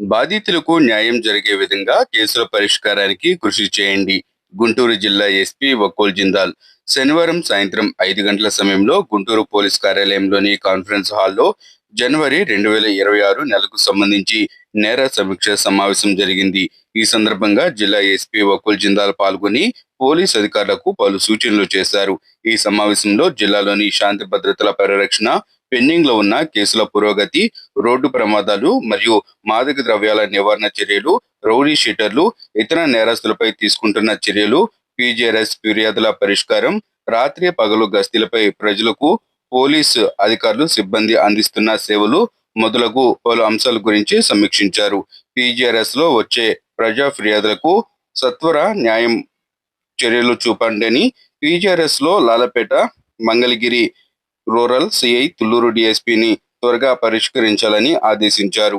బాధితులకు న్యాయం జరిగే విధంగా కేసుల పరిష్కారానికి కృషి చేయండి. గుంటూరు జిల్లా ఎస్పీ వకుల్ జిందాల్ శనివారం సాయంత్రం 5 గంటల సమయంలో గుంటూరు పోలీస్ కార్యాలయంలోని కాన్ఫరెన్స్ హాల్లో జనవరి 2026 నెలకు సంబంధించి నేర సమీక్ష సమావేశం జరిగింది. ఈ సందర్భంగా జిల్లా ఎస్పీ వకుల్ జిందాల్ పాల్గొని పోలీస్ అధికారులకు పలు సూచనలు చేశారు. ఈ సమావేశంలో జిల్లాలోని శాంతి భద్రతల పరిరక్షణ, పెండింగ్ లో ఉన్న కేసుల పురోగతి, రోడ్డు ప్రమాదాలు మరియు మాదక ద్రవ్యాల నివారణ చర్యలు, రౌడీ షీటర్లు, ఇతర నేరస్తులపై తీసుకుంటున్న చర్యలు, పీజీఆర్ఎస్ ఫిర్యాదుల పరిష్కారం, రాత్రి పగలు గస్తీలపై ప్రజలకు పోలీసు అధికారులు సిబ్బంది అందిస్తున్న సేవలు మొదలగు పలు అంశాల గురించి సమీక్షించారు. పీజీఆర్ఎస్ లో వచ్చే ప్రజా ఫిర్యాదులకు సత్వర న్యాయం చర్యలు చూపండని, పీజీఆర్ఎస్ లో లాలపేట, మంగళగిరి రూరల్ సిఐ, తుళ్లూరు డిఎస్పీని త్వరగా పరిష్కరించాలని ఆదేశించారు.